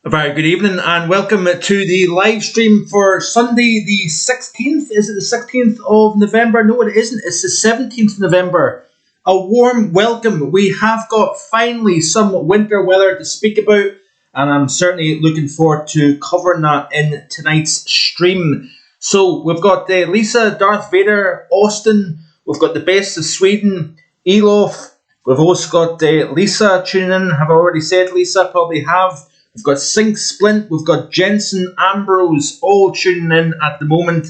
A very good evening and welcome to the live stream for Sunday the 16th. Is it the 16th of November? No, it isn't. It's the 17th of November. A warm welcome. We have got finally some winter weather to speak about, and I'm certainly looking forward to covering that in tonight's stream. So we've got Lisa, Darth Vader, Austin. We've got the best of Sweden, Elof. We've also got Lisa tuning in. Have I already said Lisa? Probably have. We've got Sync Splint, we've got Jensen, Ambrose, all tuning in at the moment.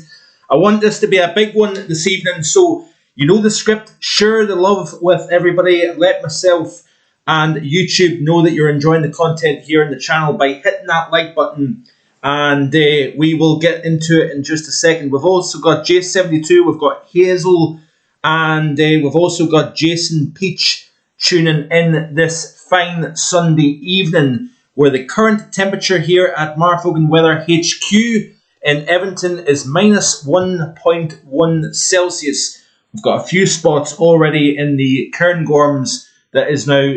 I want this to be a big one this evening, so you know the script. Share the love with everybody. Let myself and YouTube know that you're enjoying the content here in the channel by hitting that like button, and we will get into it in just a second. We've also got J72, we've got Hazel, and we've also got Jason Peach tuning in this fine Sunday evening, where the current temperature here at Vogan Weather HQ in Edmonton is minus 1.1 Celsius. We've got a few spots already in the Cairngorms that is now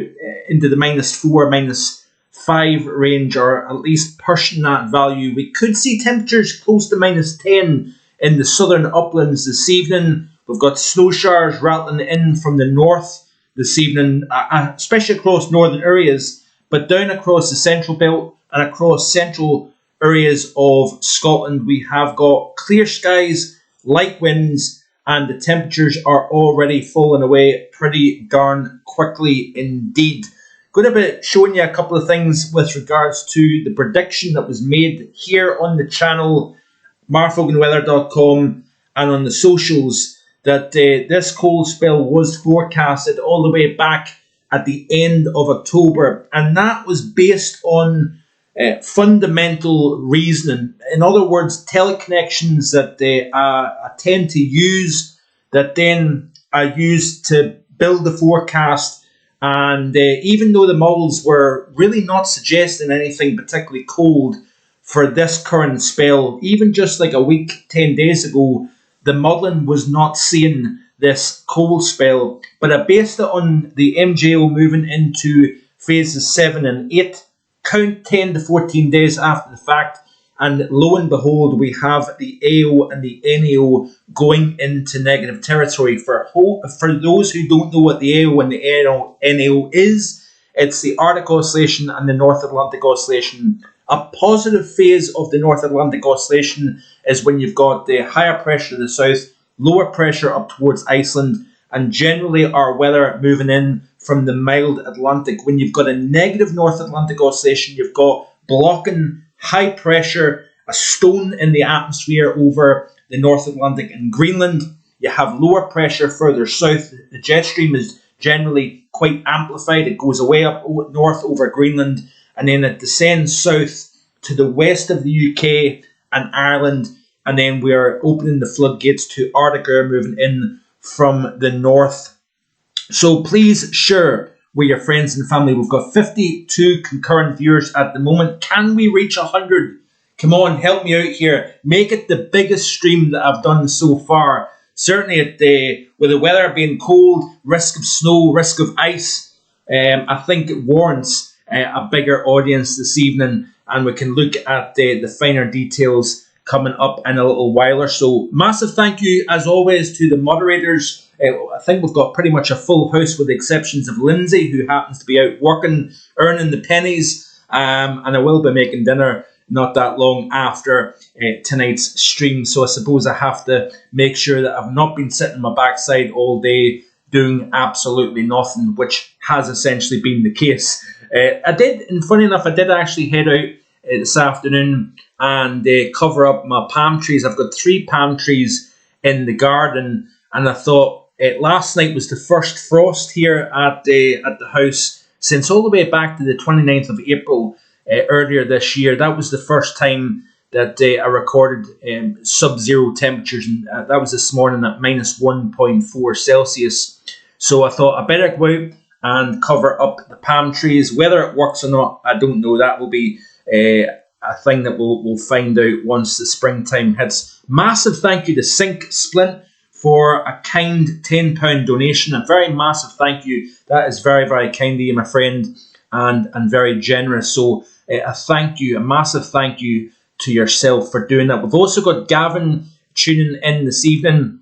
into the minus 4, minus 5 range, or at least pushing that value. We could see temperatures close to minus 10 in the southern uplands this evening. We've got snow showers rattling in from the north this evening, especially across northern areas. But down across the central belt and across central areas of Scotland, we have got clear skies, light winds, and the temperatures are already falling away pretty darn quickly indeed. Going to be showing you a couple of things with regards to the prediction that was made here on the channel, marfoganweather.com, and on the socials, that this cold spell was forecasted all the way back at the end of October, and that was based on fundamental reasoning. In other words, teleconnections that they tend to use, that then are used to build the forecast. And even though the models were really not suggesting anything particularly cold for this current spell, even just like a week, 10 days ago, the modelling was not seeing this cold spell, but I based it on the MJO moving into phases 7 and 8, count 10 to 14 days after the fact, and lo and behold, we have the AO and the NAO going into negative territory. For those who don't know what the AO and the NAO is, it's the Arctic Oscillation and the North Atlantic Oscillation. A positive phase of the North Atlantic Oscillation is when you've got the higher pressure to the south, lower pressure up towards Iceland, and generally our weather moving in from the mild Atlantic. When you've got a negative North Atlantic Oscillation, you've got blocking high pressure, a stone in the atmosphere over the North Atlantic and Greenland. You have lower pressure further south. The jet stream is generally quite amplified. It goes away up north over Greenland, and then it descends south to the west of the UK and Ireland. And then we are opening the floodgates to Arctic air moving in from the north. So please share with your friends and family. We've got 52 concurrent viewers at the moment. Can we reach 100? Come on, help me out here. Make it the biggest stream that I've done so far. Certainly with the weather being cold, risk of snow, risk of ice, I think it warrants a bigger audience this evening. And we can look at the finer details coming up in a little while or so. Massive thank you, as always, to the moderators. I think we've got pretty much a full house with the exceptions of Lindsay, who happens to be out working, earning the pennies, and I will be making dinner not that long after tonight's stream, so I suppose I have to make sure that I've not been sitting on my backside all day doing absolutely nothing, which has essentially been the case. I did, and funny enough, I did actually head out this afternoon and cover up my palm trees. I've got 3 palm trees in the garden, and I thought last night was the first frost here at the house since all the way back to the 29th of April earlier this year. That was the first time that I recorded sub-zero temperatures, and that was this morning at minus 1.4 Celsius. So I thought I better go out and cover up the palm trees. Whether it works or not, I don't know. That will be a thing that we'll find out once the springtime hits. Massive thank you to Sync Splint for a kind £10 donation. A very massive thank you. That is very, very kind of you, my friend, and very generous. So a thank you, a massive thank you to yourself for doing that. We've also got Gavin tuning in this evening.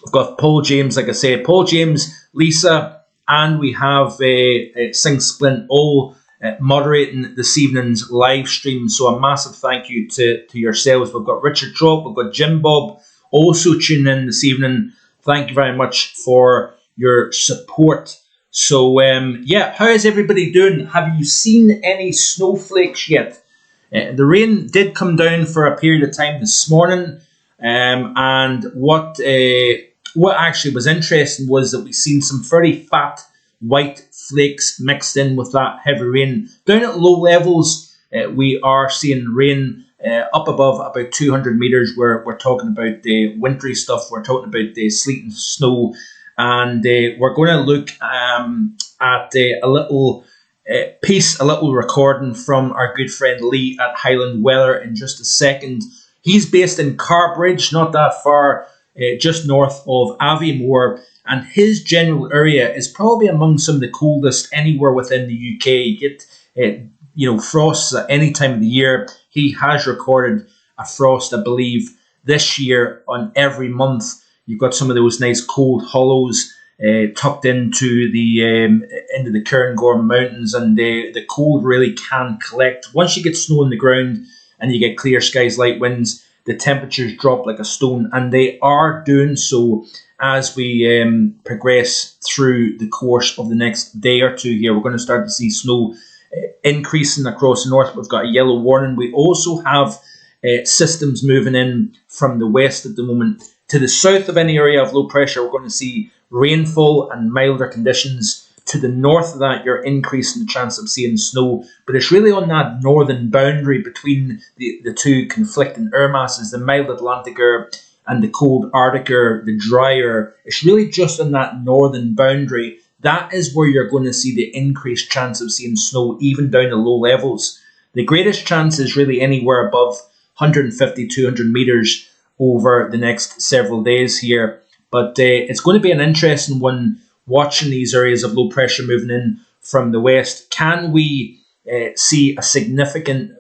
We've got Paul James, like I say, Paul James, Lisa, and we have Sing Splint all moderating this evening's live stream. So a massive thank you to yourselves. We've got Richard Trop, we've got Jim Bob also tuning in this evening. Thank you very much for your support. So yeah, how is everybody doing? Have you seen any snowflakes yet? The rain did come down for a period of time this morning, and what actually was interesting was that we've seen some very fat white flakes mixed in with that heavy rain. Down at low levels, we are seeing rain up above about 200 metres. We're talking about the wintry stuff. We're talking about the sleet and snow, and we're going to look at a little piece, a little recording from our good friend Lee at Highland Weather in just a second. He's based in Carbridge, not that far, just north of Aviemore, and his general area is probably among some of the coldest anywhere within the UK. You get frosts at any time of the year. He has recorded a frost, I believe, this year on every month. You've got some of those nice cold hollows tucked into the Cairngorm Mountains, and the cold really can collect. Once you get snow on the ground and you get clear skies, light winds, the temperatures drop like a stone, and they are doing so as we progress through the course of the next day or two here. We're going to start to see snow increasing across the north. We've got a yellow warning. We also have systems moving in from the west at the moment. To the south of any area of low pressure, we're going to see rainfall and milder conditions. To the north of that, you're increasing the chance of seeing snow. But it's really on that northern boundary between the two conflicting air masses, the mild Atlantic air and the cold Arctic air, the dry air. It's really just on that northern boundary. That is where you're going to see the increased chance of seeing snow, even down to low levels. The greatest chance is really anywhere above 150, 200 metres over the next several days here. But it's going to be an interesting one watching these areas of low pressure moving in from the west. Can we see a significant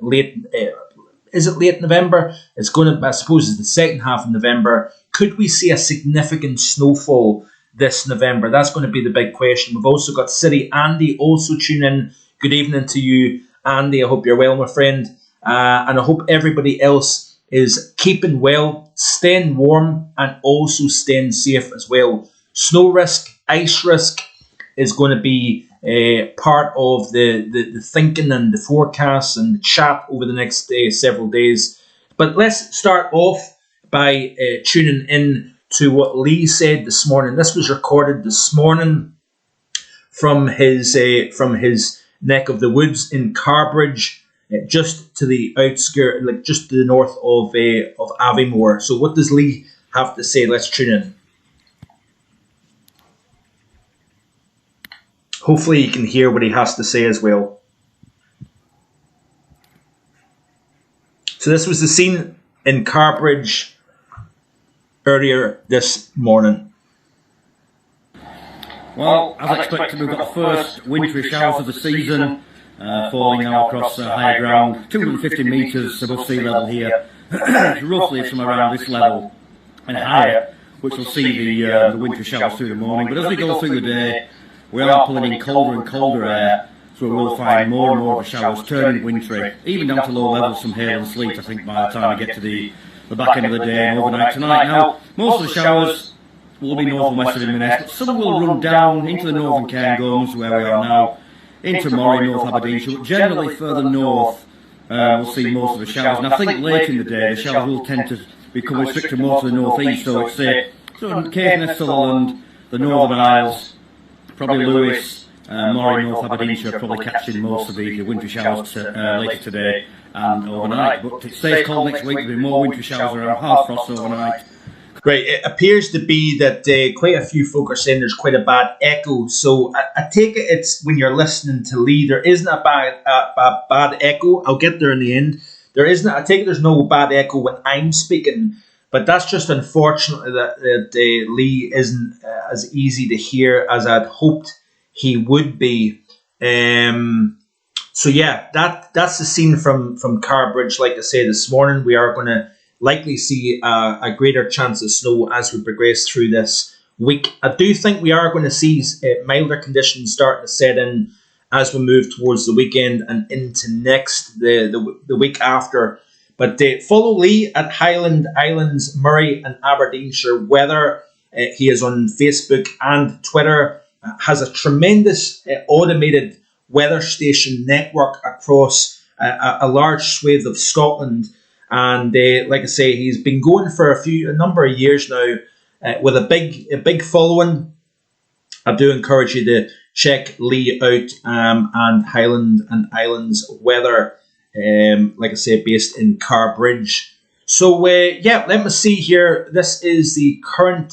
is it late November? It's going to, I suppose, it's the second half of November. Could we see a significant snowfall this November? That's going to be the big question. We've also got City Andy also tune in. Good evening to you, Andy. I hope you're well, my friend. And I hope everybody else is keeping well, staying warm, and also staying safe as well. Snow risk, ice risk is going to be part of the thinking and the forecasts and the chat over the next several days. But let's start off by tuning in to what Lee said this morning. This was recorded this morning from his neck of the woods in Carbridge, just to the outskirt, like just to the north of Aviemore. So what does Lee have to say? Let's tune in. Hopefully you can hear what he has to say as well. So this was the scene in Carbridge earlier this morning. Well, as expected, we've got the first wintry showers of the season falling now across higher ground, 250 metres above sea level here, roughly from around this level and higher, which will see the wintry showers through the morning. But as we go through the day, we are pulling in colder and colder air, so we will find more and more of the showers turning wintry, even down to low levels from hail and sleet, I think, by the time we get to the back end of the day and overnight tonight. Now, most of the showers will be north and west of Inverness, but some will run down into the northern Cairngorms, where we are now, into Moray, North Aberdeenshire, but generally further north we'll see most of the showers. And I think late in the day the showers will tend to become restricted more to the northeast, so it's sort of Caithness, Sutherland, the Northern Isles, probably Lewis, Moray, North Aberdeenshire, probably catching most of the wintry showers later today and overnight. But it stays cold next week, there'll be more wintry showers around, hard frost overnight. Right, it appears to be that quite a few folk are saying there's quite a bad echo. So I take it it's when you're listening to Lee, there isn't a bad echo. I'll get there in the end. There isn't. I take it there's no bad echo when I'm speaking, but that's just unfortunately that Lee isn't as easy to hear as I'd hoped he would be. So yeah, that's the scene from Carbridge. Like I say, this morning we are going to likely see a greater chance of snow as we progress through this week. I do think we are going to see milder conditions starting to set in as we move towards the weekend and into the week after. But follow Lee at Highland Islands, Murray and Aberdeenshire Weather. He is on Facebook and Twitter. Has a tremendous automated weather station network across a large swathe of Scotland. And like I say, he's been going for a number of years now with a big following. I do encourage you to check Lee out and Highland and Islands Weather, like I say, based in Carbridge. So yeah, let me see here. This is the current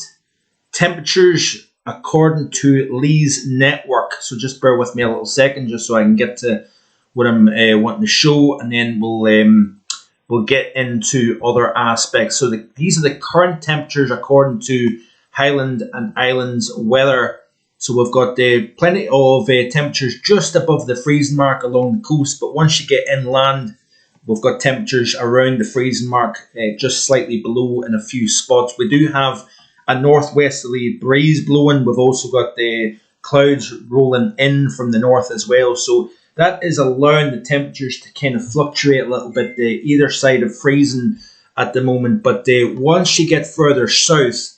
temperatures according to Lee's network. So just bear with me a little second, just so I can get to what I'm wanting to show, and then we'll get into other aspects. So these are the current temperatures according to Highland and Islands Weather. So we've got plenty of temperatures just above the freezing mark along the coast, but once you get inland, we've got temperatures around the freezing mark, just slightly below in a few spots. We do have a northwesterly breeze blowing. We've also got the clouds rolling in from the north as well. So that is allowing the temperatures to kind of fluctuate a little bit either side of freezing at the moment. But once you get further south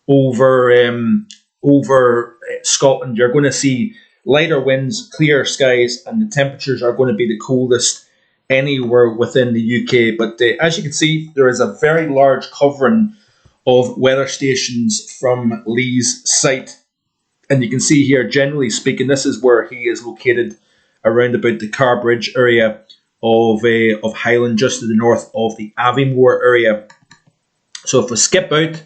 over Scotland, you're going to see lighter winds, clear skies, and the temperatures are going to be the coldest anywhere within the UK. But as you can see, there is a very large covering of weather stations from Lee's site. And you can see here, generally speaking, this is where he is located around about the Carbridge area of Highland, just to the north of the Aviemore area. So if we skip out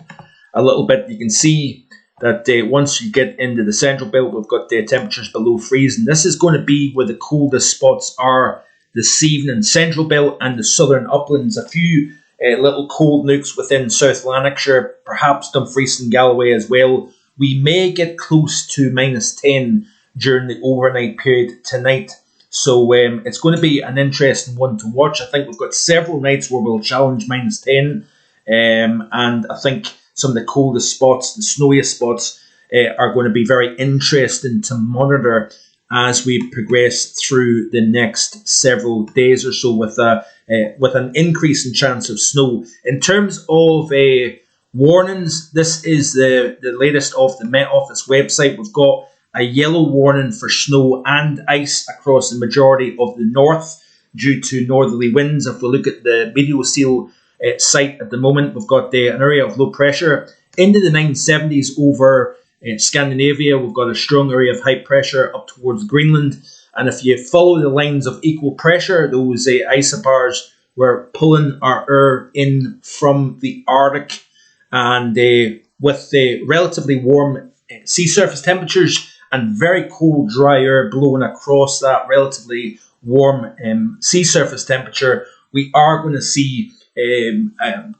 a little bit, you can see that once you get into the central belt, we've got the temperatures below freezing. This is going to be where the coldest spots are this evening. Central belt and the southern uplands. A few little cold nooks within South Lanarkshire, perhaps Dumfries and Galloway as well. We may get close to -10 during the overnight period tonight. So it's going to be an interesting one to watch. I think we've got several nights where we'll challenge -10. And I think some of the coldest spots, the snowiest spots, are going to be very interesting to monitor as we progress through the next several days or so with an increase in chance of snow. In terms of warnings, this is the latest off the Met Office website. We've got a yellow warning for snow and ice across the majority of the north due to northerly winds. If we look at the Meteoseel site at the moment, we've got an area of low pressure into the 970s over Scandinavia. We've got a strong area of high pressure up towards Greenland. And if you follow the lines of equal pressure, those isobars, we're pulling our air in from the Arctic. And with the relatively warm sea surface temperatures and very cold, dry air blowing across that relatively warm sea surface temperature, we are going to see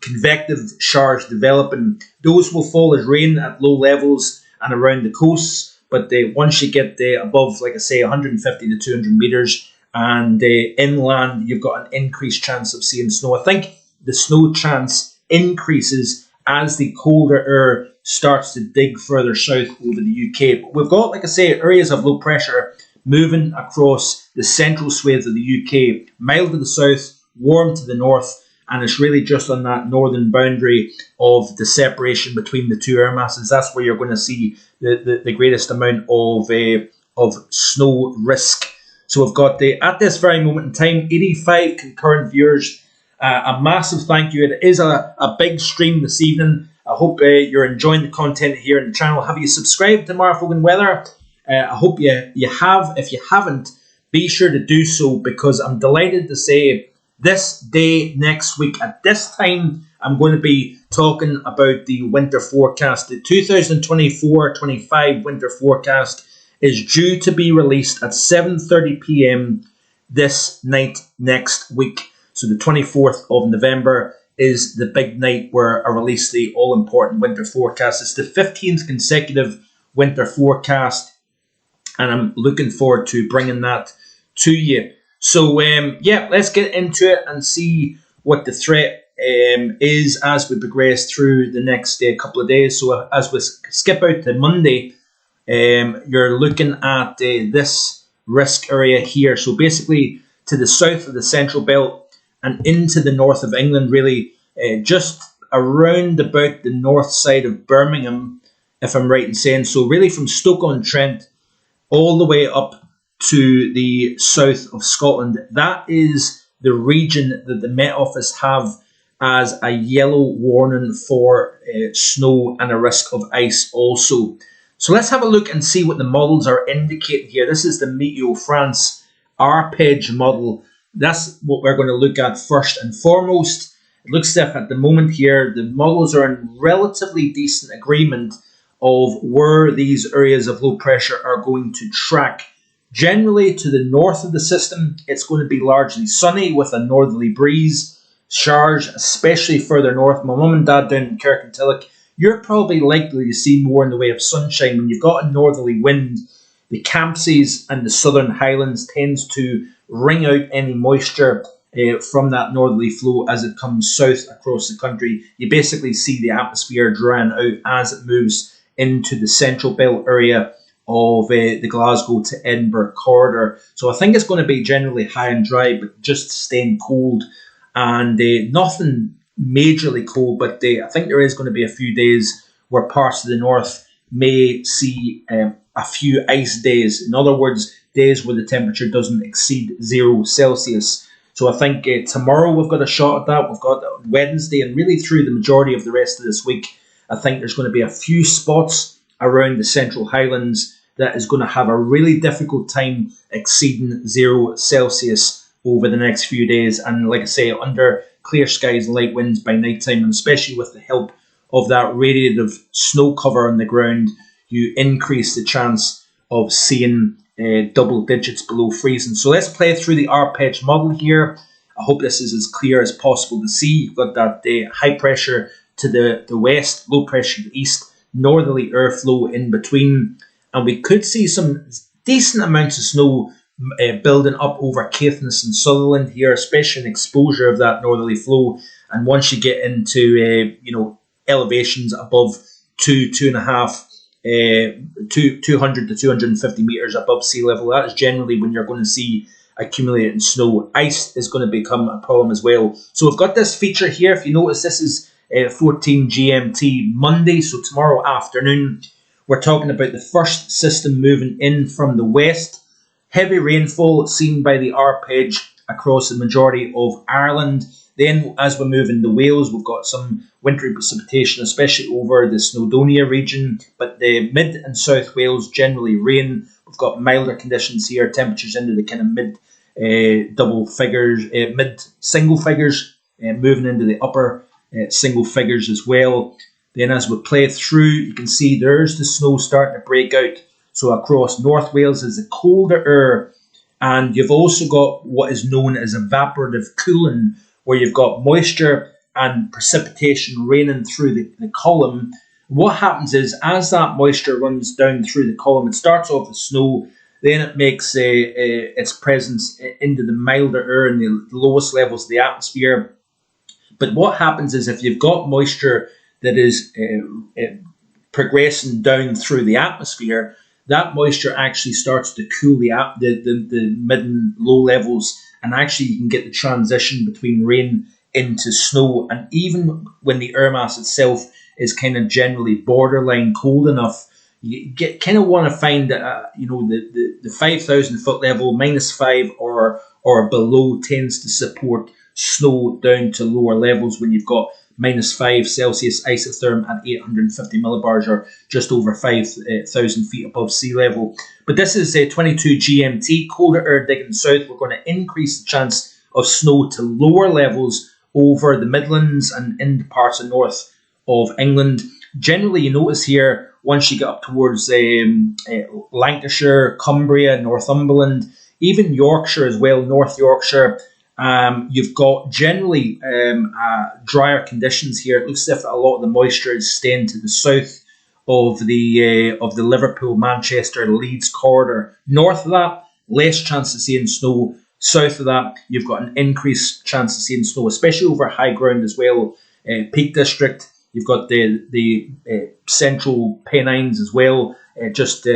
convective showers developing. Those will fall as rain at low levels and around the coasts. But once you get above, like I say, 150 to 200 metres and inland, you've got an increased chance of seeing snow. I think the snow chance increases as the colder air starts to dig further south over the UK. But we've got, like I say, areas of low pressure moving across the central swathe of the UK, mild to the south, warm to the north, and it's really just on that northern boundary of the separation between the two air masses. That's where you're going to see the greatest amount of snow risk. So we've got, at this very moment in time, 85 concurrent viewers. A massive thank you. It is a big stream this evening. I hope you're enjoying the content here in the channel. Have you subscribed to Marv Vogan Weather? I hope you have. If you haven't, be sure to do so, because I'm delighted to say this day next week at this time, I'm going to be talking about the winter forecast. The 2024-25 winter forecast is due to be released at 7:30 p.m. this night next week. So the 24th of November is the big night where I release the all-important winter forecast. It's the 15th consecutive winter forecast, and I'm looking forward to bringing that to you. So yeah, let's get into it and see what the threat is as we progress through the next couple of days. So as we skip out to Monday, you're looking at this risk area here. So basically to the south of the Central Belt and into the north of England, really just around about the north side of Birmingham, if I'm right in saying. So really from Stoke-on-Trent all the way up to the south of Scotland. That is the region that the Met Office have as a yellow warning for snow and a risk of ice also. So let's have a look and see what the models are indicating here. This is the Meteo France arpege model. That's what we're going to look at first and foremost. It looks as if at the moment here the models are in relatively decent agreement of where these areas of low pressure are going to track. Generally to the north of the system, it's going to be largely sunny with a northerly breeze. Showers, especially further north. My mum and dad down in Kirkintilloch, you're probably likely to see more in the way of sunshine. When you've got a northerly wind, the Campsies and the southern Highlands tends to wring out any moisture from that northerly flow as it comes south across the country. You basically see the atmosphere drying out as it moves into the Central Belt area of the Glasgow to Edinburgh corridor. So I think it's going to be generally high and dry, but just staying cold and nothing majorly cold, but I think there is going to be a few days where parts of the north may see a few ice days. In other words, days where the temperature doesn't exceed 0 Celsius. So I think tomorrow we've got a shot at that. We've got Wednesday and really through the majority of the rest of this week. I think there's going to be a few spots around the Central Highlands that is going to have a really difficult time exceeding 0 Celsius over the next few days. And like I say, under clear skies and light winds by night time, and especially with the help of that radiative snow cover on the ground, you increase the chance of seeing double digits below freezing. So let's play through the arpege model here. I hope this is as clear as possible to see. You've got that high pressure to the west, low pressure to the east, northerly airflow in between, and we could see some decent amounts of snow building up over Caithness and Sutherland here, especially in exposure of that northerly flow. And once you get into elevations above 200 to 250 meters above sea level, that is generally when you're going to see accumulating snow. Ice is going to become a problem as well. So we've got this feature here. If you notice, this is 14 GMT Monday, so tomorrow afternoon. We're talking about the first system moving in from the west. Heavy rainfall seen by the arpege across the majority of Ireland. Then as we move into Wales, we've got some wintry precipitation, especially over the Snowdonia region. But the mid and south Wales generally rain. We've got milder conditions here, temperatures into the kind of mid single figures, moving into the upper single figures as well. Then as we play through, you can see there's the snow starting to break out. So across North Wales is the colder air, and you've also got what is known as evaporative cooling, where you've got moisture and precipitation raining through the column. What happens is, as that moisture runs down through the column, it starts off as snow, then it makes its presence into the milder air in the lowest levels of the atmosphere. But what happens is, if you've got moisture that is progressing down through the atmosphere, that moisture actually starts to cool the mid and low levels, and actually you can get the transition between rain into snow. And even when the air mass itself is kind of generally borderline cold enough, you kind of want to find the 5,000 foot level, -5 or below, tends to support snow down to lower levels when you've got -5 Celsius isotherm at 850 millibars, or just over 5,000 feet above sea level. But this is 22 GMT, colder air digging south. We're going to increase the chance of snow to lower levels over the Midlands and into parts of north of England. Generally, you notice here, once you get up towards Lancashire, Cumbria, Northumberland, even Yorkshire as well, North Yorkshire, you've got generally drier conditions here. It looks as if a lot of the moisture is staying to the south of the Liverpool, Manchester, Leeds corridor. North of that, less chance of seeing snow South of that, you've got an increased chance of seeing snow, especially over high ground as well. Peak District, you've got the central Pennines as well, just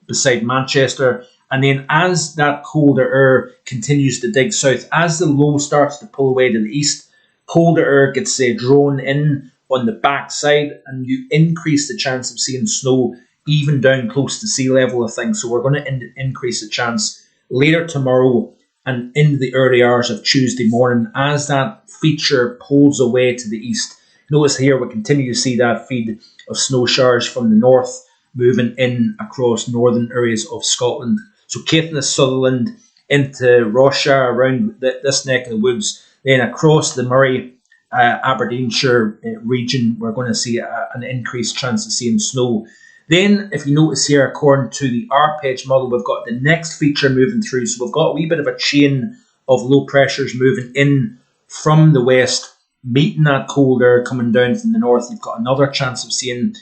beside Manchester. And then as that colder air continues to dig south, as the low starts to pull away to the east, colder air gets drawn in on the backside, and you increase the chance of seeing snow even down close to sea level of things. So we're going to increase the chance later tomorrow and into the early hours of Tuesday morning as that feature pulls away to the east. Notice here we continue to see that feed of snow showers from the north moving in across northern areas of Scotland. So Caithness, Sutherland, into Ross-shire, around this neck of the woods, then across the Murray, Aberdeenshire region, we're going to see an increased chance of seeing snow. Then, if you notice here, according to the ARPEG model, we've got the next feature moving through. So we've got a wee bit of a chain of low pressures moving in from the west, meeting that cold air coming down from the north. You've got another chance of seeing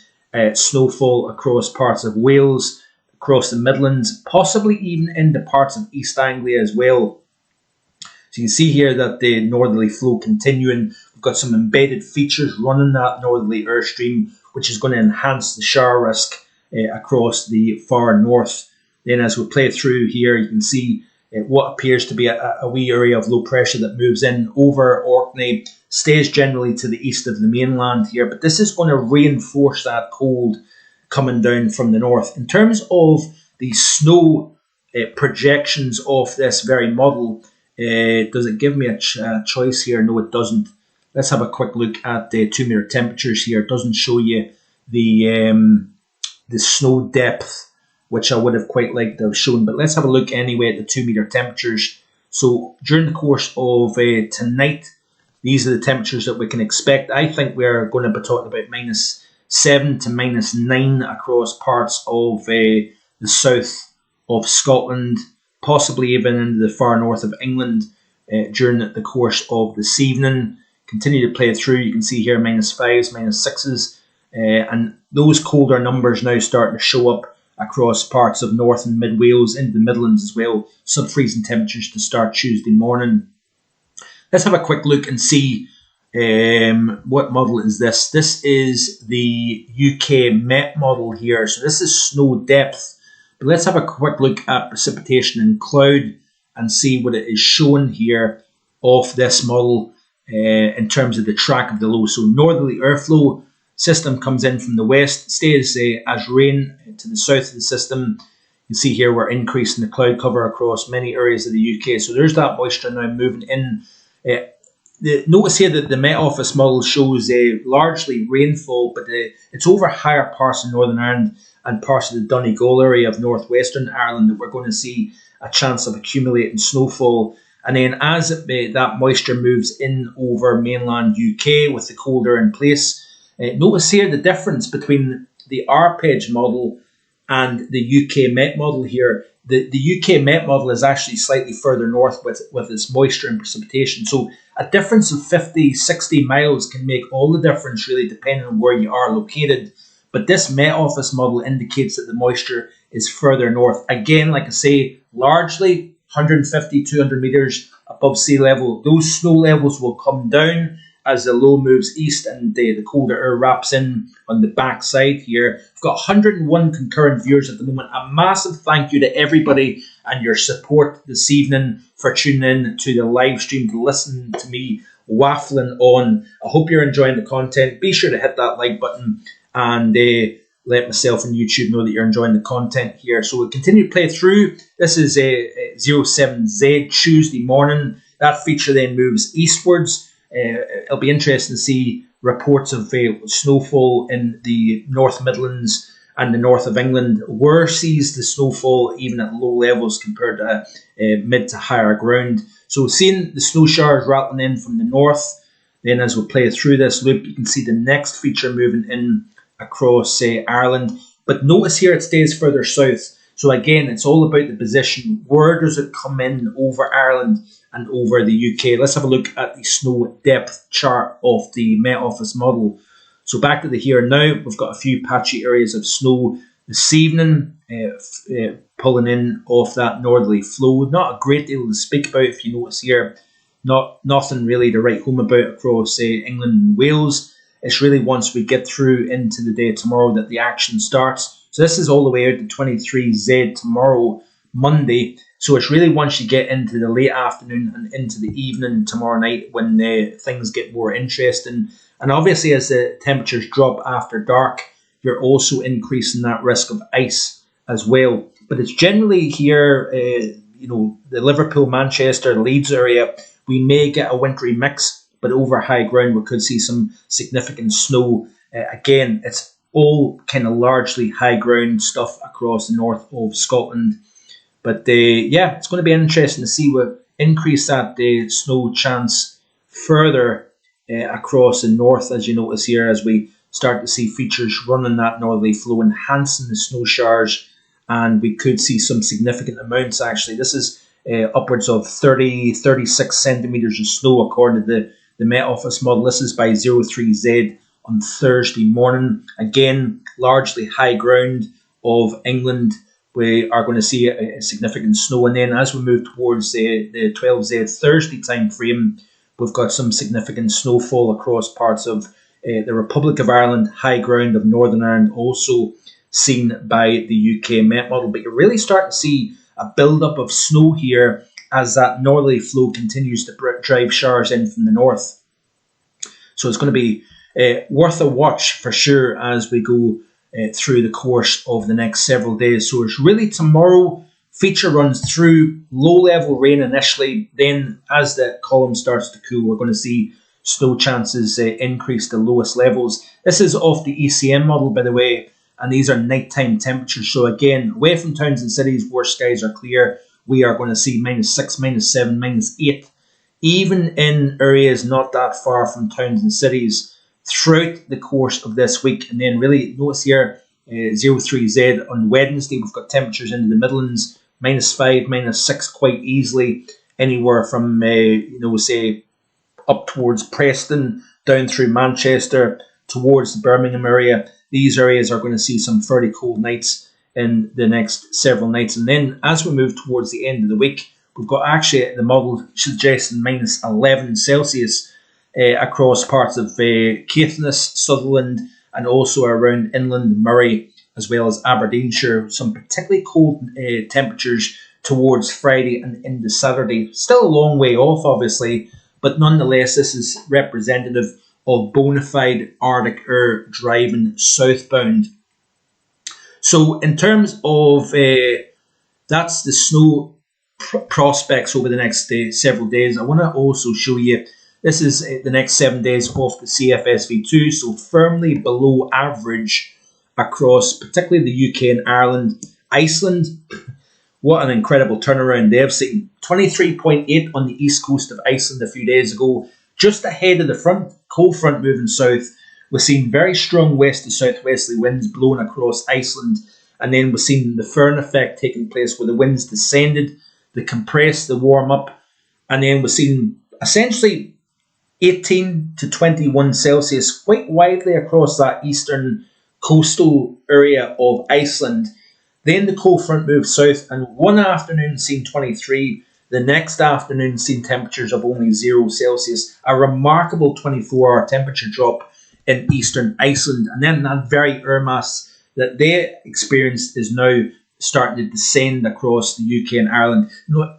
snowfall across parts of Wales, across the Midlands, possibly even into parts of East Anglia as well. So you can see here that the northerly flow continuing. We've got some embedded features running that northerly airstream, which is going to enhance the shower risk across the far north. Then as we play through here, you can see what appears to be a wee area of low pressure that moves in over Orkney, stays generally to the east of the mainland here, but this is going to reinforce that cold coming down from the north. In terms of the snow projections of this very model, does it give me a choice here? No, it doesn't. Let's have a quick look at the 2 meter temperatures here. It doesn't show you the snow depth, which I would have quite liked to have shown. But let's have a look anyway at the 2 meter temperatures. So during the course of tonight, these are the temperatures that we can expect. I think we're going to be talking about -7 to -9 across parts of the south of Scotland, possibly even into the far north of England during the course of this evening. Continue to play through. You can see here -5s, -6s, and those colder numbers now starting to show up across parts of North and Mid Wales, into the Midlands as well. Sub-freezing temperatures to start Tuesday morning. Let's have a quick look and see what model is this. This is the UK Met model here. So this is snow depth. But let's have a quick look at precipitation and cloud and see what it is showing here of this model in terms of the track of the low. So northerly airflow system comes in from the west, stays as rain to the south of the system. You can see here we're increasing the cloud cover across many areas of the UK. So there's that moisture now moving in. Notice here that the Met Office model shows largely rainfall, but it's over higher parts of Northern Ireland and parts of the Donegal area of northwestern Ireland that we're going to see a chance of accumulating snowfall. And then as that moisture moves in over mainland UK with the colder in place, notice here the difference between the ARPEG model and the UK Met model here. The UK Met model is actually slightly further north with its moisture and precipitation. So a difference of 50, 60 miles can make all the difference really depending on where you are located. But this Met Office model indicates that the moisture is further north. Again, like I say, largely 150, 200 metres above sea level. Those snow levels will come down as the low moves east and the colder air wraps in on the back side here. We've got 101 concurrent viewers at the moment. A massive thank you to everybody and your support this evening for tuning in to the live stream to listen to me waffling on. I hope you're enjoying the content. Be sure to hit that like button and let myself and YouTube know that you're enjoying the content here. So we'll continue to play through. This is a 07Z Tuesday morning. That feature then moves eastwards. It'll be interesting to see reports of snowfall in the North Midlands and the north of England. Where sees the snowfall even at low levels compared to mid to higher ground. So seeing the snow showers rattling in from the north. Then as we play through this loop, you can see the next feature moving in across Ireland. But notice here it stays further south. So again, it's all about the position. Where does it come in over Ireland and over the UK? Let's have a look at the snow depth chart of the Met Office model. So back to the here and now, we've got a few patchy areas of snow. this evening, pulling in off that northerly flow. Not a great deal to speak about, if you notice here. Nothing really to write home about across England and Wales. It's really once we get through into the day tomorrow that the action starts. So this is all the way out to 23Z tomorrow, Monday. So it's really once you get into the late afternoon and into the evening tomorrow night when things get more interesting. And obviously as the temperatures drop after dark, you're also increasing that risk of ice as well. But it's generally here, the Liverpool, Manchester, Leeds area, we may get a wintry mix, but over high ground we could see some significant snow. Again, it's all kind of largely high ground stuff across the north of Scotland. But it's going to be interesting to see what increase that snow chance further across the north, as you notice here, as we start to see features running that northerly flow, enhancing the snow showers, and we could see some significant amounts actually. This is upwards of 36 centimetres of snow according to the Met Office model. This is by 03Z on Thursday morning. Again, largely high ground of England. We are going to see a significant snow. And then as we move towards the 12Z Thursday time frame, we've got some significant snowfall across parts of the Republic of Ireland, high ground of Northern Ireland, also seen by the UK Met model. But you're really starting to see a build-up of snow here as that northerly flow continues to drive showers in from the north. So it's going to be worth a watch for sure as we go through the course of the next several days. So it's really tomorrow, feature runs through, low-level rain initially, then as the column starts to cool, we're going to see snow chances increase to lowest levels. This is off the ECM model, by the way, and these are nighttime temperatures. So again, away from towns and cities where skies are clear, we are going to see -6, -7, -8, even in areas not that far from towns and cities throughout the course of this week. And then really notice here 03Z on Wednesday, we've got temperatures into the Midlands -5, -6 quite easily, anywhere from say up towards Preston down through Manchester towards the Birmingham area. These areas are going to see some fairly cold nights in the next several nights. And then as we move towards the end of the week, we've got actually the model suggesting -11 Celsius across parts of Caithness, Sutherland, and also around inland Murray, as well as Aberdeenshire. Some particularly cold temperatures towards Friday and into Saturday. Still a long way off, obviously, but nonetheless, this is representative of bona fide Arctic air driving southbound. So in terms of that's the snow prospects over the next several days. I want to also show you, this is the next 7 days off the CFSV2, so firmly below average across particularly the UK and Ireland. Iceland, what an incredible turnaround they've seen. 23.8 on the east coast of Iceland a few days ago, just ahead of the front, cold front moving south. We're seeing very strong west to southwesterly winds blowing across Iceland, and then we're seeing the Föhn effect taking place where the winds descended, they compressed, they warm up, and then we're seeing essentially 18 to 21 Celsius quite widely across that eastern coastal area of Iceland. Then the cold front moved south, and one afternoon seen 23, the next afternoon seen temperatures of only 0 Celsius, a remarkable 24-hour temperature drop in eastern Iceland. And then that very air mass that they experienced is now starting to descend across the UK and Ireland.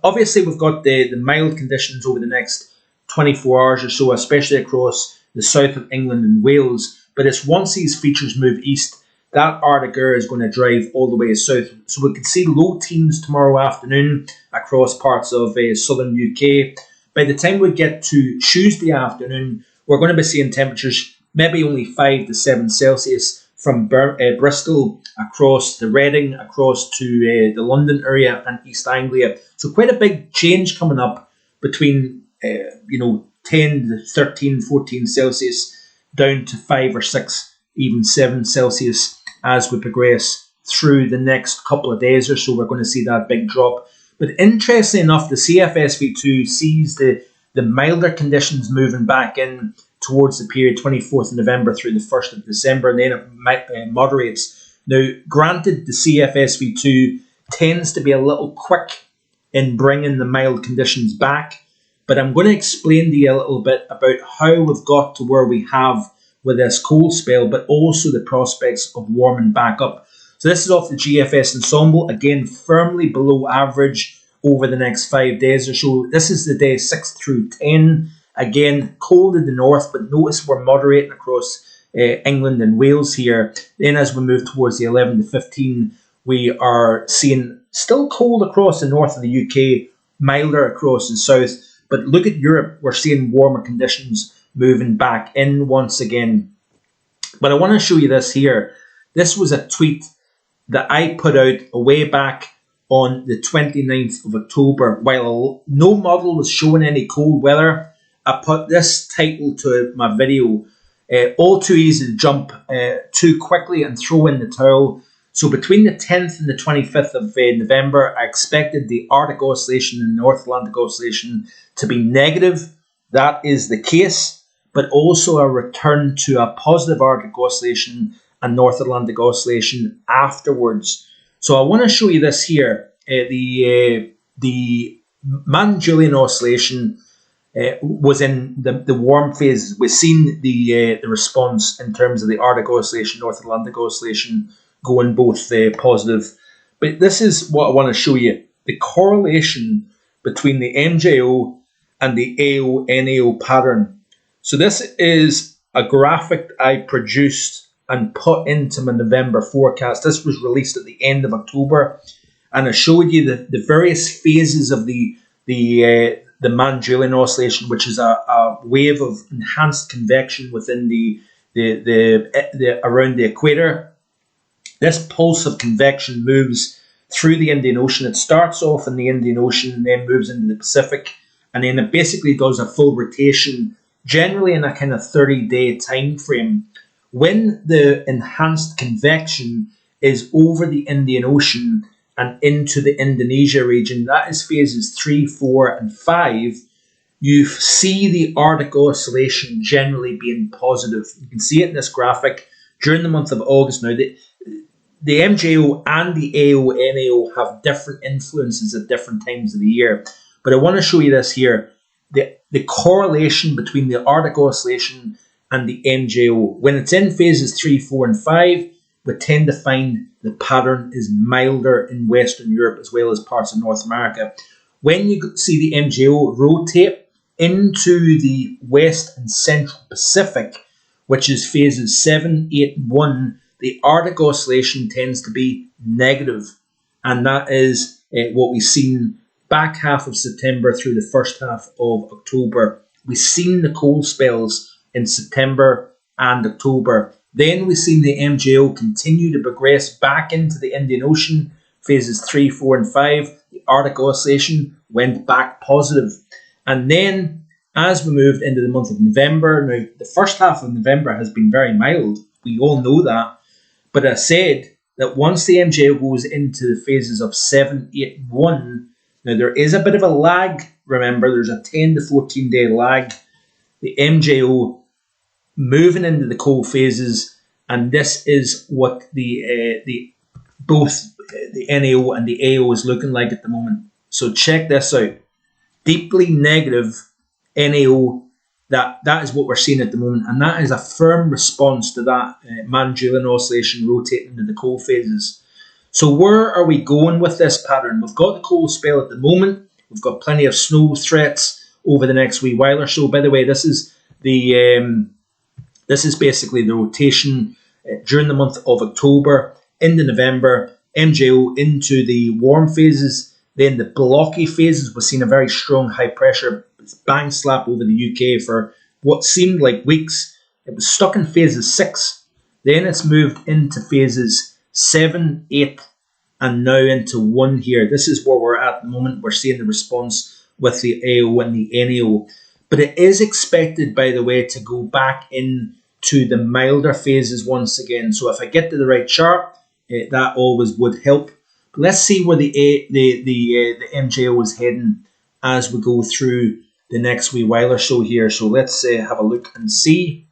Obviously, we've got the mild conditions over the next 24 hours or so, especially across the south of England and Wales. But it's once these features move east, that Arctic air is going to drive all the way south. So we could see low teens tomorrow afternoon across parts of southern UK. By the time we get to Tuesday afternoon, we're going to be seeing temperatures maybe only 5 to 7 Celsius from Bristol across to Reading, across to the London area and East Anglia. So quite a big change coming up between 10 to 13, 14 Celsius down to 5 or 6, even 7 Celsius as we progress through the next couple of days or so. We're going to see that big drop. But interestingly enough, the CFSV2 sees the milder conditions moving back in towards the period 24th of November through the 1st of December, and then it moderates Now, granted, the CFSV2 tends to be a little quick in bringing the mild conditions back, but I'm going to explain to you a little bit about how we've got to where we have with this cold spell, but also the prospects of warming back up. So this is off the GFS Ensemble, again, firmly below average over the next 5 days or so. This is the day 6 through 10. Again, cold in the north, but notice we're moderating across England and Wales here. Then as we move towards the 11 to 15, we are seeing still cold across the north of the UK, milder across the south. But look at Europe, we're seeing warmer conditions moving back in once again. But I want to show you this here. This was a tweet that I put out a way back on the 29th of October. While no model was showing any cold weather, I put this title to my video. All too easy to jump too quickly and throw in the towel. So between the 10th and the 25th of November, I expected the Arctic Oscillation and North Atlantic Oscillation to be negative. That is the case, but also a return to a positive Arctic Oscillation and North Atlantic Oscillation afterwards. So I want to show you this here. The Mann-Julian Oscillation was in the warm phase. We've seen the response in terms of the Arctic Oscillation, North Atlantic Oscillation going both positive. But this is what I want to show you. The correlation between the MJO and the AO-NAO pattern. So this is a graphic I produced and put into my November forecast. This was released at the end of October. And I showed you the various phases of the Mann-Julian Oscillation, which is a wave of enhanced convection within the around the equator. This pulse of convection moves through the Indian Ocean. It starts off in the Indian Ocean and then moves into the Pacific, and then it basically does a full rotation, generally in a kind of 30-day time frame. When the enhanced convection is over the Indian Ocean and into the Indonesia region, that is phases 3, 4, and 5, you see the Arctic Oscillation generally being positive. You can see it in this graphic during the month of August. Now, the MJO and the AO-NAO have different influences at different times of the year. But I want to show you this here. The correlation between the Arctic Oscillation and the MJO. When it's in phases 3, 4, and 5, we tend to find the pattern is milder in Western Europe as well as parts of North America. When you see the MJO rotate into the West and Central Pacific, which is phases 7, 8, and 1, the Arctic Oscillation tends to be negative. And that is what we've seen back half of September through the first half of October. We've seen the cold spells in September and October. Then we've seen the MJO continue to progress back into the Indian Ocean, phases 3, 4, and 5. The Arctic Oscillation went back positive. And then, as we moved into the month of November, now the first half of November has been very mild. We all know that. But I said that once the MJO goes into the phases of 7, 8, and 1, now there is a bit of a lag. Remember, there's a 10 to 14 day lag. The MJO moving into the cold phases, and this is what both the NAO and the AO is looking like at the moment. So check this out. Deeply negative NAO, that is what we're seeing at the moment, and that is a firm response to that Mann-Julian Oscillation rotating into the cold phases. So where are we going with this pattern? We've got the cold spell at the moment. We've got plenty of snow threats over the next wee while or so. By the way, this is basically the rotation during the month of October into November, MJO into the warm phases, then the blocky phases. We've seen a very strong high pressure bang slap over the UK for what seemed like weeks. It was stuck in phases 6, then it's moved into phases 7, 8, and now into 1 here. This is where we're at the moment. We're seeing the response with the AO and the NAO. But it is expected, by the way, to go back into the milder phases once again. So if I get to the right chart, that always would help. But let's see where the MJO is heading as we go through the next wee while or so here. So let's have a look and see.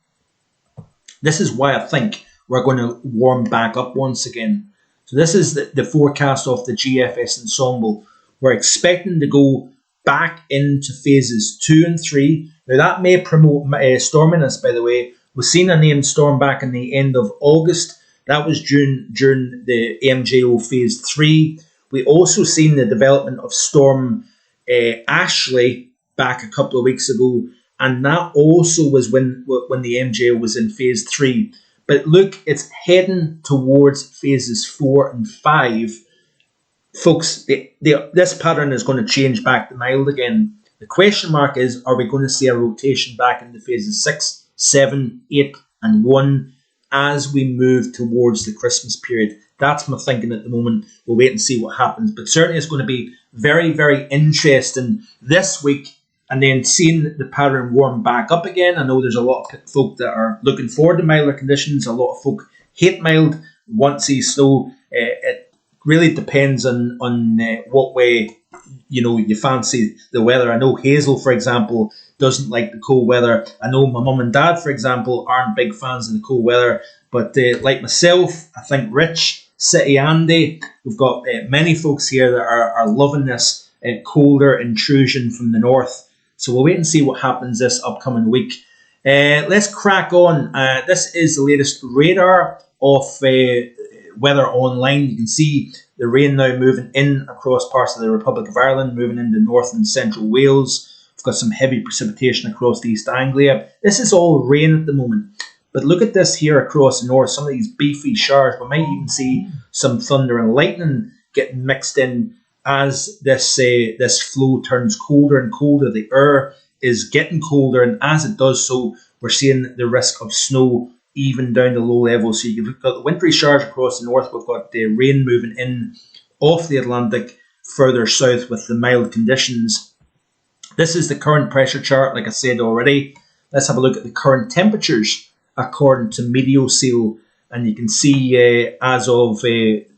This is why I think we're going to warm back up once again. So this is the forecast of the GFS ensemble. We're expecting to go back into phases 2 and 3. Now that may promote storminess, by the way. We've seen a named storm back in the end of August. That was during the MJO phase 3. We also seen the development of Storm Ashley back a couple of weeks ago, and that also was when the MJO was in phase 3. But look, it's heading towards phases 4 and 5. Folks, this pattern is going to change back to mild again. The question mark is, are we going to see a rotation back into phases 6, 7, 8 and 1 as we move towards the Christmas period? That's my thinking at the moment. We'll wait and see what happens. But certainly it's going to be very, very interesting this week, and then seeing the pattern warm back up again. I know there's a lot of folk that are looking forward to milder conditions. A lot of folk hate mild, want to see snow. It really depends on what way you fancy the weather. I know Hazel, for example, doesn't like the cold weather. I know my mum and dad, for example, aren't big fans of the cold weather. But like myself, I think Rich, City Andy, we've got many folks here that are loving this colder intrusion from the north. So we'll wait and see what happens this upcoming week. Let's crack on. This is the latest radar of Weather Online. You can see the rain now moving in across parts of the Republic of Ireland, moving into north and central Wales. We've got some heavy precipitation across East Anglia. This is all rain at the moment. But look at this here across the north, some of these beefy showers. We might even see some thunder and lightning getting mixed in as this flow turns colder and colder. The air is getting colder, and as it does so, we're seeing the risk of snow even down to low levels. So you've got the wintry showers across the north. We've got the rain moving in off the Atlantic further south with the mild conditions. This is the current pressure chart, like I said already. Let's have a look at the current temperatures according to Meteoseal, and you can see as of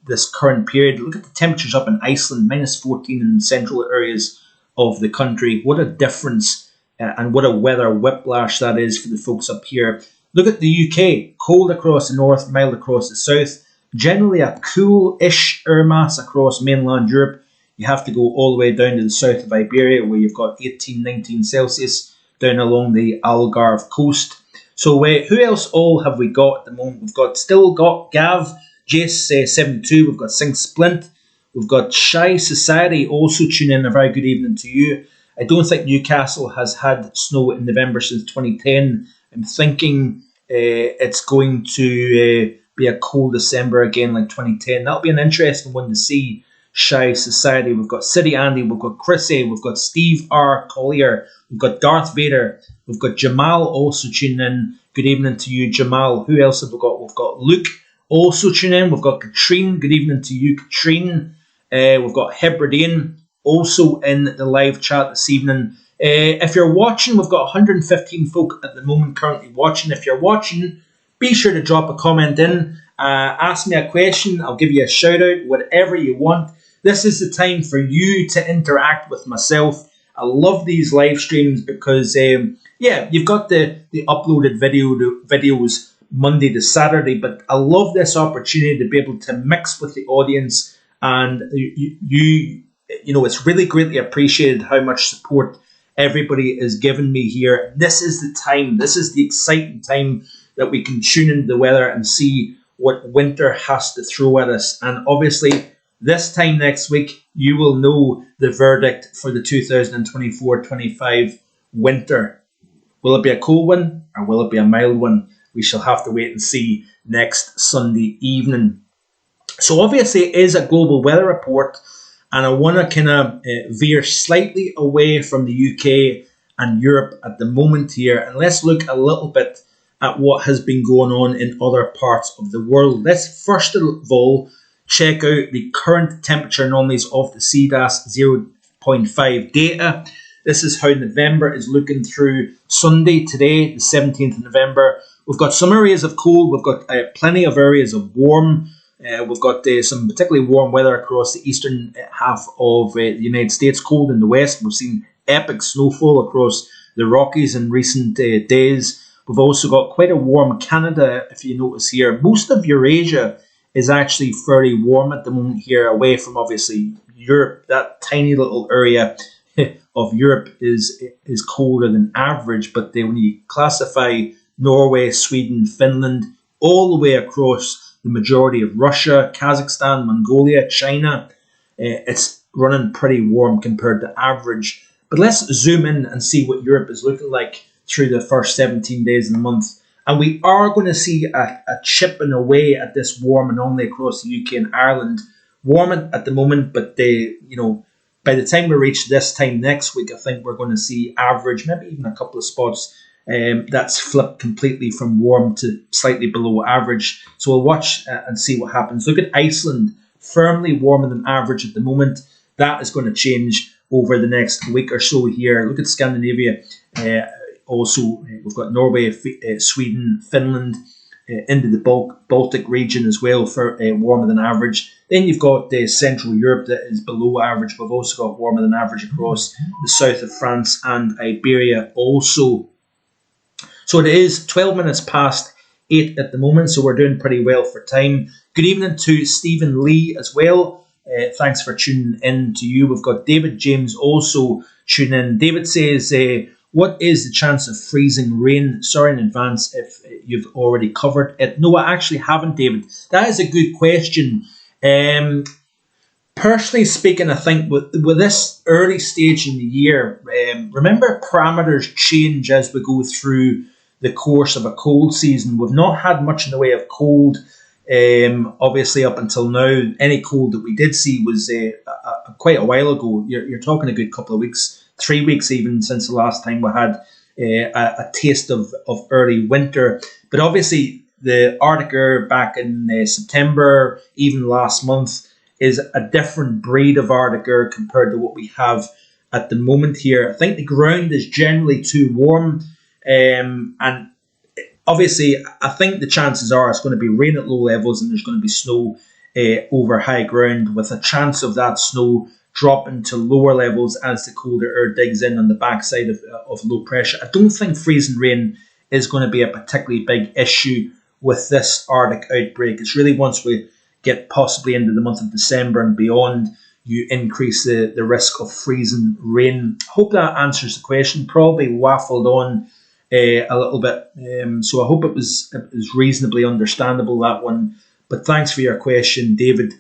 this current period, look at the temperatures up in Iceland, minus 14 in central areas of the country. What a difference and what a weather whiplash that is for the folks up here. Look at the UK, cold across the north, mild across the south. Generally a cool-ish air mass across mainland Europe. You have to go all the way down to the south of Iberia, where you've got 18, 19 Celsius down along the Algarve coast. So who else all have we got at the moment? We've still got Gav, Jace 72, we've got Sing Splint, we've got Shy Society also tuning in. A very good evening to you. I don't think Newcastle has had snow in November since 2010. I'm thinking it's going to be a cold December again like 2010. That'll be an interesting one to see. Shy Society. We've got City Andy, we've got Chrissy, we've got Steve R. Collier, we've got Darth Vader, we've got Jamal also tuning in. Good evening to you, Jamal. Who else have we got? We've got Luke also tuning in. We've got Katrine. Good evening to you, Katrine. We've got Hebridean also in the live chat this evening. If you're watching, we've got 115 folk at the moment currently watching. If you're watching, be sure to drop a comment in. Ask me a question. I'll give you a shout out, whatever you want. This is the time for you to interact with myself. I love these live streams because, you've got the uploaded videos Monday to Saturday, but I love this opportunity to be able to mix with the audience, and it's really greatly appreciated how much support everybody is giving me here. This is the time, this is the exciting time that we can tune into the weather and see what winter has to throw at us. And obviously, this time next week, you will know the verdict for the 2024-25 winter. Will it be a cold one or will it be a mild one? We shall have to wait and see next Sunday evening. So obviously it is a global weather report, and I want to kind of veer slightly away from the UK and Europe at the moment here, and let's look a little bit at what has been going on in other parts of the world. Let's first of all check out the current temperature anomalies of the CDAS 0.5 data. This is how November is looking through Sunday, today, the 17th of November. We've got some areas of cold. We've got plenty of areas of warm. We've got some particularly warm weather across the eastern half of the United States, cold in the west. We've seen epic snowfall across the Rockies in recent days. We've also got quite a warm Canada, if you notice here. Most of Eurasia is actually fairly warm at the moment here, away from obviously Europe. That tiny little area of Europe is colder than average, but then when you classify Norway, Sweden, Finland, all the way across the majority of Russia, Kazakhstan, Mongolia, China, it's running pretty warm compared to average. But let's zoom in and see what Europe is looking like through the first 17 days of the month. And we are going to see a chipping away at this warm anomaly across the UK and Ireland. Warm at the moment, but by the time we reach this time next week, I think we're going to see average, maybe even a couple of spots that's flipped completely from warm to slightly below average. So we'll watch and see what happens. Look at Iceland, firmly warmer than average at the moment. That is going to change over the next week or so here. Look at Scandinavia. Also, we've got Norway, Sweden, Finland, into the Baltic region as well for warmer than average. Then you've got Central Europe that is below average. We've also got warmer than average across the south of France and Iberia also. So it is 12 minutes past 8 at the moment, so we're doing pretty well for time. Good evening to Stephen Lee as well. Thanks for tuning in to you. We've got David James also tuning in. David says, what is the chance of freezing rain? Sorry in advance if you've already covered it. No, I actually haven't, David. That is a good question. Personally speaking, I think with this early stage in the year, remember parameters change as we go through the course of a cold season. We've not had much in the way of cold, obviously up until now. Any cold that we did see was quite a while ago. You're talking a good couple of weeks, 3 weeks even, since the last time we had a taste of early winter. But obviously the Arctic air back in September, even last month, is a different breed of Arctic air compared to what we have at the moment here. I think the ground is generally too warm, and obviously I think the chances are it's going to be rain at low levels and there's going to be snow over high ground, with a chance of that snow dropping to lower levels as the colder air digs in on the backside of low pressure. I don't think freezing rain is going to be a particularly big issue with this Arctic outbreak. It's really once we get possibly into the month of December and beyond, you increase the risk of freezing rain. Hope that answers the question. Probably waffled on a little bit, so I hope it was reasonably understandable, that one. But thanks for your question, David.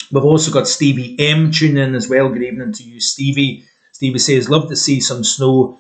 We've also got Stevie M tuning in as well. Good evening to you, Stevie. Stevie says, love to see some snow,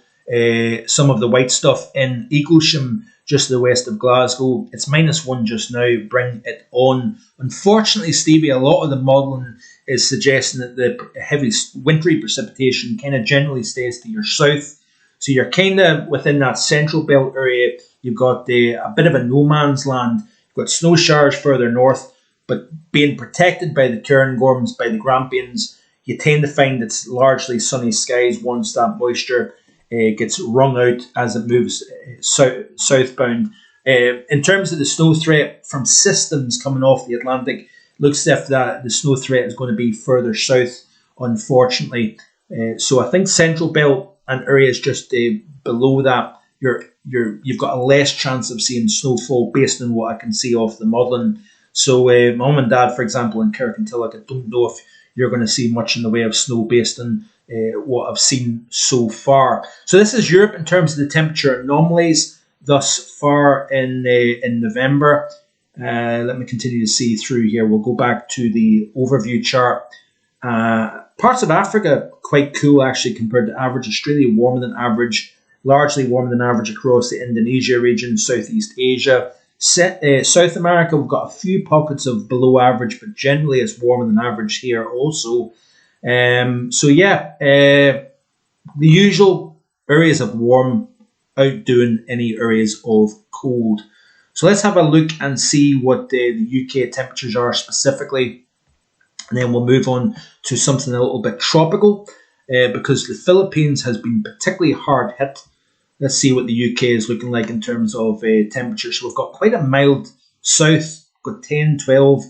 some of the white stuff in Eaglesham, just to the west of Glasgow. It's -1 just now. Bring it on. Unfortunately, Stevie, a lot of the modelling is suggesting that the heavy wintry precipitation kind of generally stays to your south. So you're kind of within that central belt area. You've got a bit of a no man's land. You've got snow showers further north, but being protected by the Cairngorms, by the Grampians, you tend to find it's largely sunny skies once that moisture gets wrung out as it moves southbound. In terms of the snow threat from systems coming off the Atlantic, looks as if that the snow threat is going to be further south, unfortunately. So I think central belt and areas just below that, you've got a less chance of seeing snowfall based on what I can see off the modelling. So mum and dad, for example, in Kirkintilloch, I don't know if you're going to see much in the way of snow based on what I've seen so far. So this is Europe in terms of the temperature anomalies thus far in November. Let me continue to see through here. We'll go back to the overview chart. Parts of Africa, quite cool actually compared to average. Australia, warmer than average. Largely warmer than average across the Indonesia region, Southeast Asia. South America, we've got a few pockets of below average, but generally it's warmer than average here also. The usual areas of warm outdoing any areas of cold. So let's have a look and see what the UK temperatures are specifically. And then we'll move on to something a little bit tropical, because the Philippines has been particularly hard hit. Let's see what the UK is looking like in terms of temperature. So we've got quite a mild south, we've got 10, 12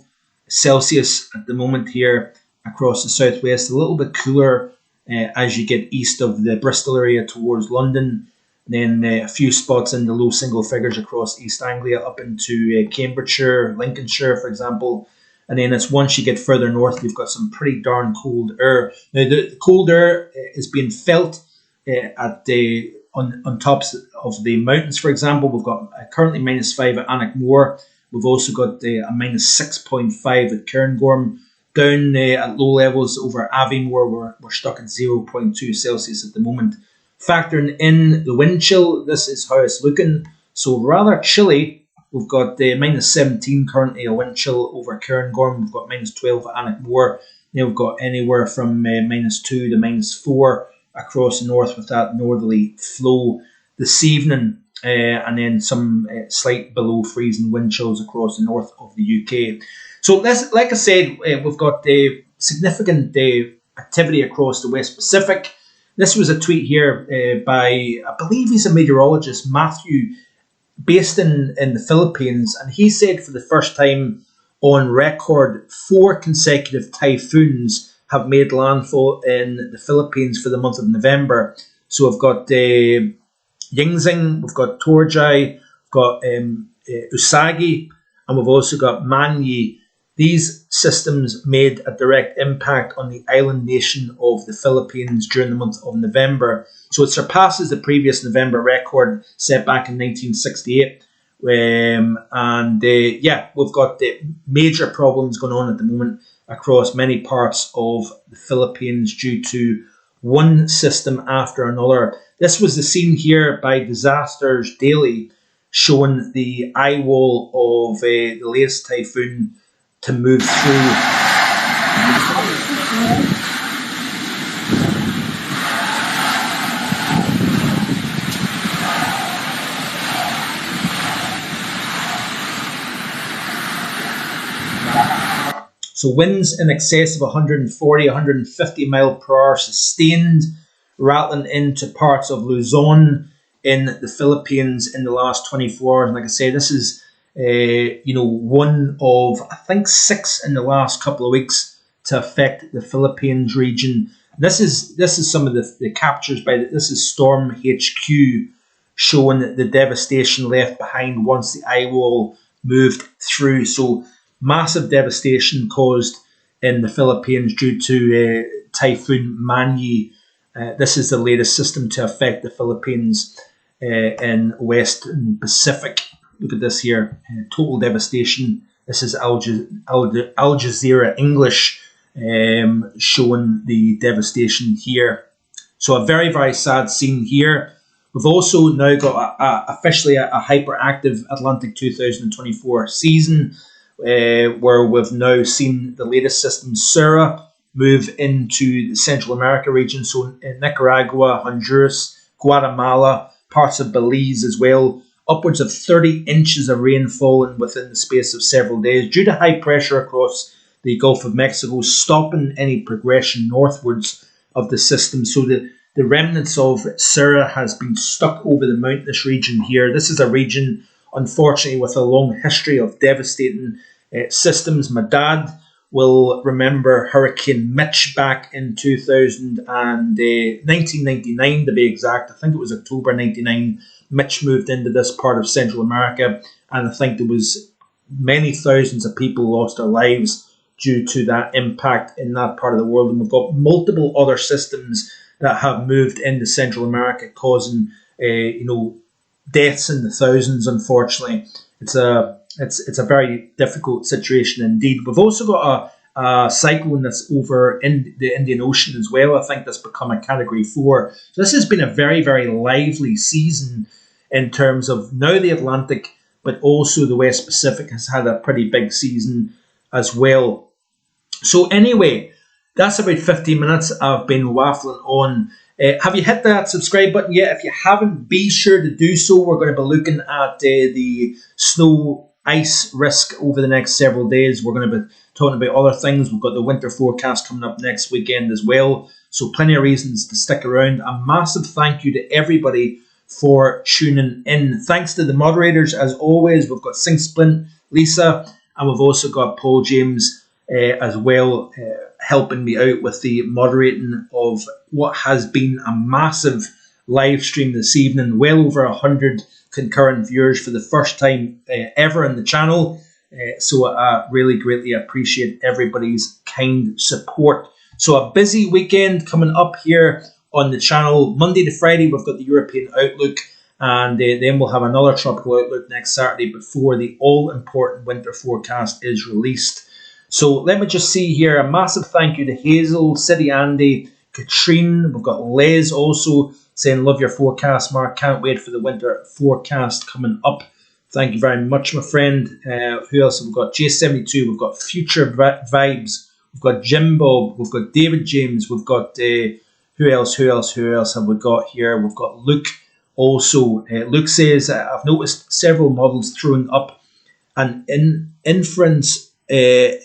Celsius at the moment here across the southwest. A little bit cooler as you get east of the Bristol area towards London. then a few spots in the low single figures across East Anglia up into Cambridgeshire, Lincolnshire, for example. And then it's once you get further north, you've got some pretty darn cold air. Now, the cold air is being felt on tops of the mountains, for example. We've got currently -5 at Annaghmore. We've also got a -6.5 at Cairngorm. Down at low levels over Aviemore, we're stuck at 0.2 Celsius at the moment. Factoring in the wind chill, this is how it's looking. So rather chilly. We've got -17 currently, a wind chill over Cairngorm. We've got -12 at Annaghmore. Then we've got anywhere from -2 to -4 across the north with that northerly flow this evening. And then some slight below freezing wind chills across the north of the UK. So, like I said, we've got significant activity across the West Pacific. This was a tweet here by, I believe he's a meteorologist, Matthew, based in the Philippines. And he said for the first time on record, 4 consecutive typhoons have made landfall in the Philippines for the month of November. So we've got Yingxing, we've got Torjai, we've got Usagi, and we've also got Manyi. These systems made a direct impact on the island nation of the Philippines during the month of November. So it surpasses the previous November record set back in 1968. We've got major problems going on at the moment across many parts of the Philippines due to one system after another. This was the scene here by Disasters Daily, showing the eye wall of the latest typhoon to move through. So winds in excess of 140, 150 mile per hour sustained, rattling into parts of Luzon in the Philippines in the last 24 hours. And like I say, this is one of, I think, 6 in the last couple of weeks to affect the Philippines region. This is some of the captures this is Storm HQ showing the devastation left behind once the eye wall moved through. So massive devastation caused in the Philippines due to Typhoon Manyi. This is the latest system to affect the Philippines in Western Pacific. Look at this here, total devastation. This is Al Jazeera English showing the devastation here. So a very, very sad scene here. We've also now got officially a hyperactive Atlantic 2024 season where we've now seen the latest system, Sura, move into the Central America region. So in Nicaragua, Honduras, Guatemala, parts of Belize as well. Upwards of 30 inches of rain falling within the space of several days due to high pressure across the Gulf of Mexico, stopping any progression northwards of the system. So the remnants of Sura has been stuck over the mountainous region here. This is a region, unfortunately, with a long history of devastating systems. My dad will remember Hurricane Mitch back in 1999 to be exact. I think it was October 99. Mitch moved into this part of Central America, and I think there was many thousands of people lost their lives due to that impact in that part of the world. And we've got multiple other systems that have moved into Central America, causing deaths in the thousands. Unfortunately, it's a very difficult situation indeed. We've also got a cyclone that's over in the Indian Ocean as well. I think that's become a Category 4. So this has been a very, very lively season in terms of now the Atlantic, but also the West Pacific has had a pretty big season as well. So anyway, that's about 15 minutes I've been waffling on. Have you hit that subscribe button yet? If you haven't, be sure to do so. We're going to be looking at the snow ice risk over the next several days. We're going to be talking about other things. We've got the winter forecast coming up next weekend as well. So plenty of reasons to stick around. A massive thank you to everybody for tuning in. Thanks to the moderators as always. We've got Sing Splint, Lisa, and we've also got Paul James as well helping me out with the moderating of what has been a massive live stream this evening. Well over 100 concurrent viewers for the first time ever on the channel. So I really greatly appreciate everybody's kind support. So a busy weekend coming up here on the channel. Monday to Friday, we've got the European Outlook, and then we'll have another tropical outlook next Saturday before the all-important winter forecast is released. So let me just see here. A massive thank you to Hazel, City Andy, Katrine. We've got Les also saying, love your forecast, Mark. Can't wait for the winter forecast coming up. Thank you very much, my friend. Who else have we got? J72. We've got Future Vibes. We've got Jim Bob. We've got David James. We've got who else have we got here? We've got Luke also. Luke says, I've noticed several models throwing up an interference of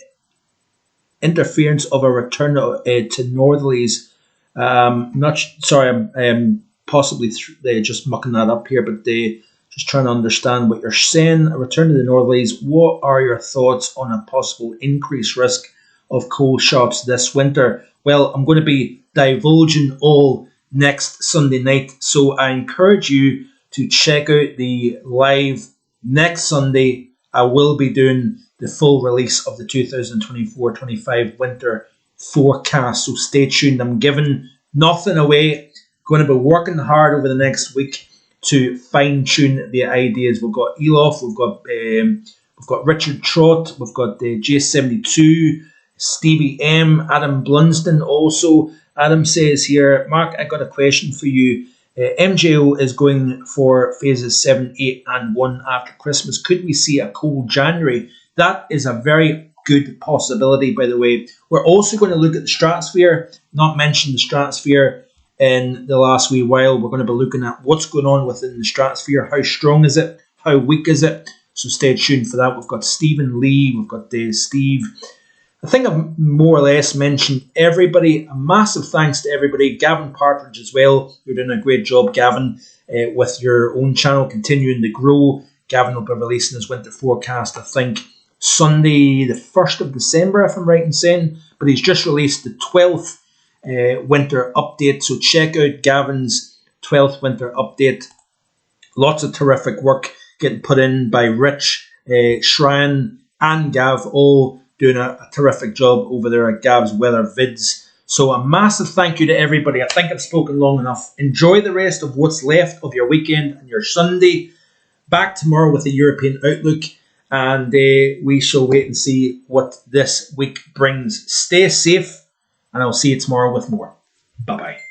a return to northerlies. I'm possibly just mucking that up here, but just trying to understand what you're saying. A return to the northerlies. What are your thoughts on a possible increased risk of coal shops this winter? Well, I'm going to be divulging all next Sunday night, so I encourage you to check out the live next Sunday. I will be doing the full release of the 2024-25 winter forecast, so stay tuned. I'm giving nothing away. Going to be working hard over the next week to fine tune the ideas. We've got Elof, we've got Richard Trott, we've got J72, Stevie M, Adam Blunsden also. Adam says here, Mark, I got a question for you. MJO is going for phases 7, 8 and 1 after Christmas. Could we see a cold January? That is a very good possibility, by the way. We're also going to look at the stratosphere. Not mentioned the stratosphere in the last wee while. We're going to be looking at what's going on within the stratosphere. How strong is it? How weak is it? So stay tuned for that. We've got Stephen Lee. We've got Steve. I think I've more or less mentioned everybody. A massive thanks to everybody. Gavin Partridge as well. You're doing a great job, Gavin, with your own channel, continuing to grow. Gavin will be releasing his winter forecast, I think, Sunday the 1st of December, if I'm right in saying. But he's just released the 12th winter update. So check out Gavin's 12th winter update. Lots of terrific work getting put in by Rich, Shrine and Gav, all doing a terrific job over there at Gav's Weather Vids. So a massive thank you to everybody. I think I've spoken long enough. Enjoy the rest of what's left of your weekend and your Sunday. Back tomorrow with the European Outlook, and we shall wait and see what this week brings. Stay safe, and I'll see you tomorrow with more. Bye-bye.